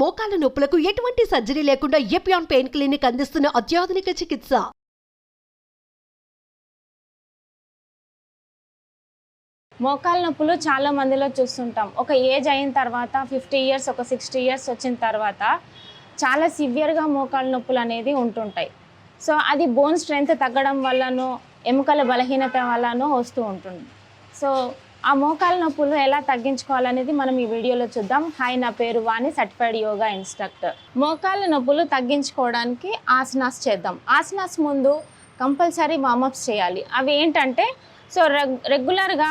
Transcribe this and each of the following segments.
మోకాల నొప్పులకు ఎటువంటి సర్జరీ లేకుండా ఎపియాన్ పెయిన్ క్లినిక్ అందిస్తున్న అత్యాధునిక చికిత్స. మోకాల నొప్పులు చాలా మందిలో చూస్తుంటాం. ఒక ఏజ్ అయిన తర్వాత 50 ఇయర్స్, ఒక 60 ఇయర్స్ వచ్చిన తర్వాత చాలా సివియర్గా మోకాల నొప్పులు అనేది ఉంటుంటాయి. సో అది బోన్ స్ట్రెంగ్త్ తగ్గడం వల్లనో ఎముకల బలహీనత వల్లనో వస్తూ ఉంటుంది. సో ఆ మోకాల నొప్పులు ఎలా తగ్గించుకోవాలనేది మనం ఈ వీడియోలో చూద్దాం. హాయ్, నా పేరు వాణి, సర్టిఫైడ్ యోగా ఇన్స్ట్రక్టర్. మోకాల నొప్పులు తగ్గించుకోవడానికి ఆసనాస్ చేద్దాం. ఆసనాస్ ముందు కంపల్సరీ వార్మప్స్ చేయాలి. అవి ఏంటంటే సో రెగ్యులర్గా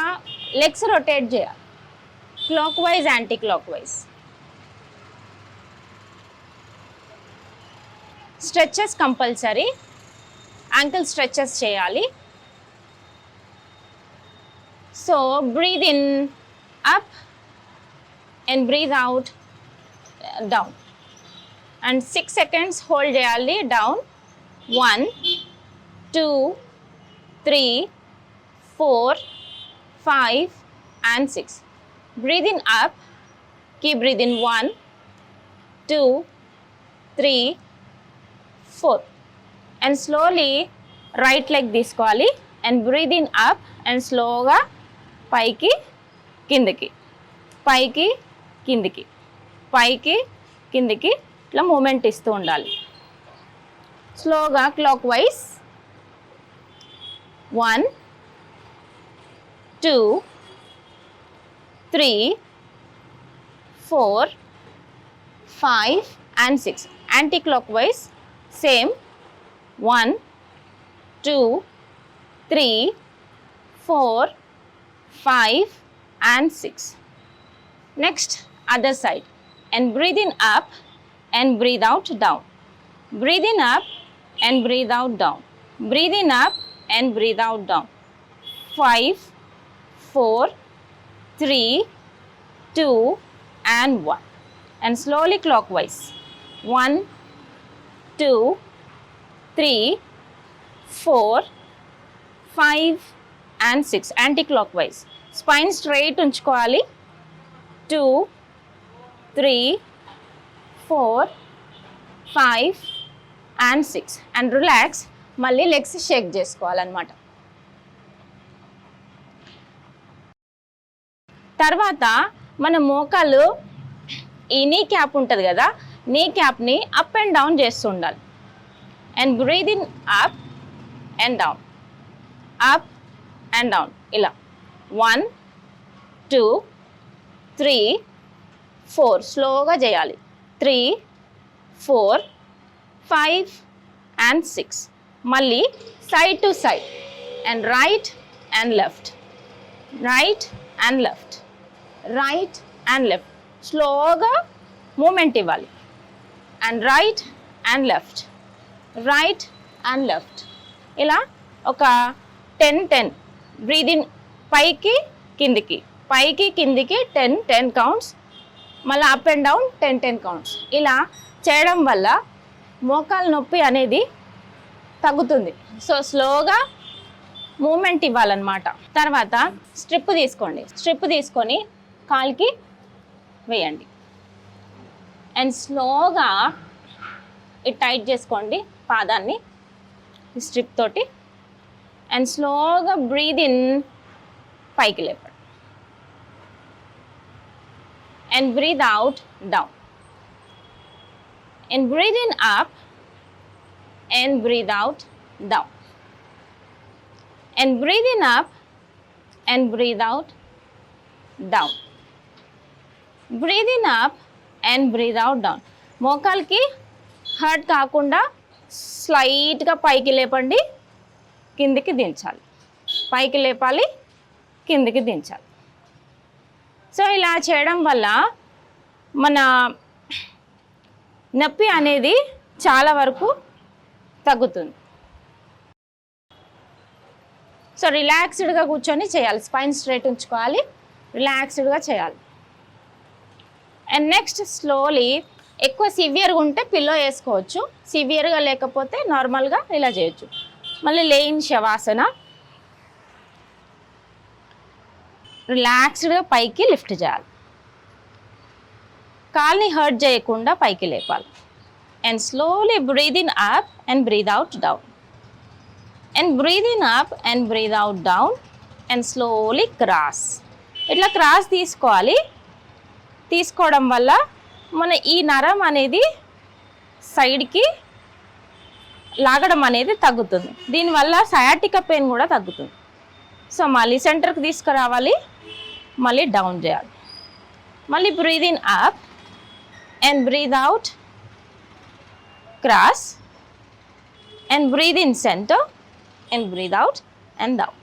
లెగ్స్ రొటేట్ చేయాలి, clock wise, anti clock wise. Stretches compulsory, ankle stretches చేయాలి. So breathe in up and breathe out down, and 6 seconds hold చేయాలి down. 1 2 3 4 5 and 6. Breathe in up, keep breathing. 1 2 3 4, and slowly right leg తీసుకోవాలి and breathe in up and slowగా పైకి కిందకి, పైకి కిందకి, పైకి కిందకి ఇట్లా మూమెంట్ ఇస్తూ ఉండాలి. స్లోగా clock wise. 1 2 3 4 5 and 6. Anti clock wise same. 1 2 3 4 5 and 6. Next, other side, and breathe in up and breathe out down. Breathe in up and breathe out down. Breathe in up and breathe out down. 5 4 3 2 and 1, and slowly clockwise. 1 2 3 4 5 and 6, anti-clockwise. Spine straight ఉంచుకోవాలి. 2 3 4 5 and 6, and relax. మళ్ళీ legs Sheikh చేసుకోవాలన్నమాట. తర్వాత మన మోకాలు ఈ నీ cap ఉంటుంది కదా, నీ క్యాప్ని అప్ అండ్ డౌన్ చేస్తూ ఉండాలి. And breathe in up and down, up and down ఇలా. 1 2 3 4, స్లోగా చేయాలి. 3 4 5 and 6. మళ్ళీ side to side, and right and left, right and left, right and left. స్లోగా మూమెంట్ ఇవ్వాలి. And right and left, right and left. ఇలా ఒక 10 10. Breathe in, పైకి కిందికి, పైకి కిందికి 10 10 కౌంట్స్. మళ్ళీ అప్ అండ్ డౌన్ 10 10 కౌంట్స్. ఇలా చేయడం వల్ల మోకాలు నొప్పి అనేది తగ్గుతుంది. సో స్లోగా మూమెంట్ ఇవ్వాలన్నమాట. తర్వాత స్ట్రిప్ తీసుకోండి. స్ట్రిప్ తీసుకొని కాలుకి వేయండి. అండ్ స్లోగా ఇది టైట్ చేసుకోండి పాదాన్ని ఈ స్ట్రిప్ తోటి. అండ్ స్లోగా బ్రీద్ ఇన్, పైకి లేపండి. And breathe out down. And breathe in up and breathe out down. And breathe in up and breathe out down. Breathe in up and breathe out down. మోకాలకి hurt కాకుండా స్లైట్గా పైకి లేపండి, కిందికి దించాలి. పైకి లేపాలి, కిందికి దించాలి. సో ఇలా చేయడం వల్ల మన నొప్పి అనేది చాలా వరకు తగ్గుతుంది. సో రిలాక్స్డ్గా కూర్చొని చేయాలి. స్పైన్ స్ట్రైట్ ఉంచుకోవాలి, రిలాక్స్డ్గా చేయాలి. అండ్ నెక్స్ట్ స్లోలీ, ఎక్కువ సివియర్గా ఉంటే పిల్లో వేసుకోవచ్చు, సివియర్గా లేకపోతే నార్మల్గా ఇలా చేయొచ్చు. మళ్ళీ లేయిన్ శవాసన. రిలాక్స్డ్గా పైకి లిఫ్ట్ చేయాలి. కాల్ని హర్ట్ చేయకుండా పైకి లేపాలి. And slowly breathe in up and breathe out down. And breathe in up and breathe out down and slowly cross. ఇట్లా క్రాస్ తీసుకోవాలి. తీసుకోవడం వల్ల మన ఈ నరం అనేది సైడ్కి లాగడం అనేది తగ్గుతుంది. దీనివల్ల సయాటికా పెయిన్ కూడా తగ్గుతుంది. సో మళ్ళీ సెంటర్కి తీసుకురావాలి, మళ్ళీ డౌన్ చేయాలి. మళ్ళీ breathe in up and breathe out cross and breathe in centre and breathe out and down.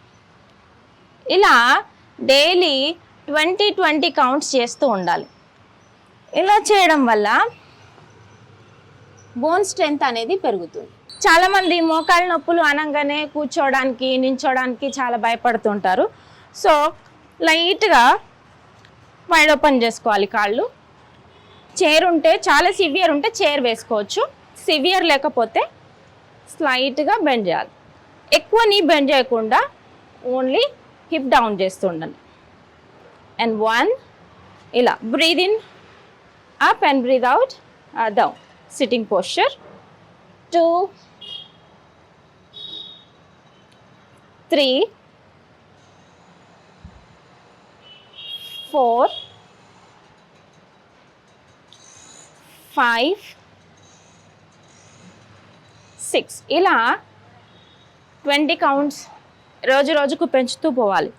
ఇలా డైలీ 20 కౌంట్స్ చేస్తూ ఉండాలి. ఇలా చేయడం వల్ల బోన్ స్ట్రెంగ్త్ అనేది పెరుగుతుంది. చాలామంది మోకాళ్ళ నొప్పులు అనగానే కూర్చోవడానికి నించోడానికి చాలా భయపడుతుంటారు. సో లైట్గా వైడ్ ఓపెన్ చేసుకోవాలి కాళ్ళు. చైర్ ఉంటే, చాలా సివియర్ ఉంటే చైర్ వేసుకోవచ్చు. సివియర్ లేకపోతే స్లైట్గా బెండ్ చేయాలి. ఎక్కువ నీ బెండ్ చేయకుండా ఓన్లీ హిప్ డౌన్ చేస్తూ ఉండండి. అండ్ 1 ఇలా breathe in up and breathe out down, sitting posture. 2 3 4 5 6 ఇలా 20 కౌంట్స్ రోజు రోజుకు పెంచుతూ పోవాలి.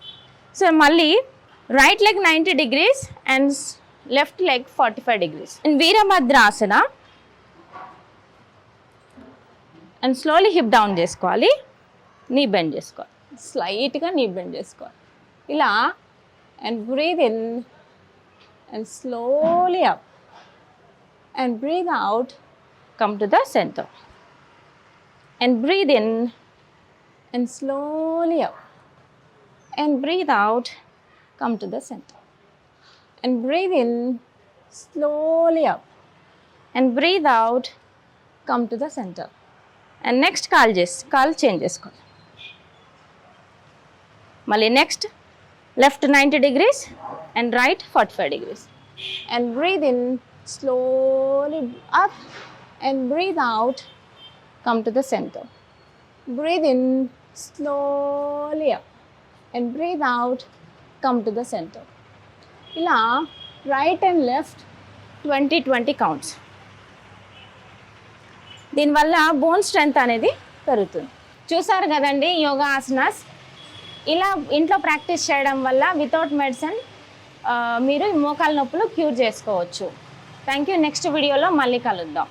సో మళ్ళీ right leg 90 degrees and left leg 45 degrees. And Virabhadrasana. And slowly hip down చేసుకోవాలి, నీ బెండ్ చేసుకోవాలి, స్లైట్గా నీ బెండ్ చేసుకోవాలి. ఇలా and breathe in and slowly up and breathe out, come to the centre. And breathe in and slowly up and breathe out, come to the center. And breathe in, slowly up and breathe out, come to the center. And next call change చేసుకోవాలి. మళ్ళీ next left 90 degrees and right 45 degrees. And breathe in, slowly up and breathe out, come to the center. Breathe in, slowly up and breathe out, come to the center. ఇలా right and left 20 counts. దీనివల్ల bone strength అనేది పెరుగుతుంది. చూసారు కదండి యోగా ఆసనాస్. ఇలా ఇంట్లో practice చేయడం వల్ల వితౌట్ మెడిసిన్ మీరు మోకాళ్ళ నొప్పులు క్యూర్ చేసుకోవచ్చు. Thank you. నెక్స్ట్ వీడియోలో మళ్ళీ కలుద్దాం.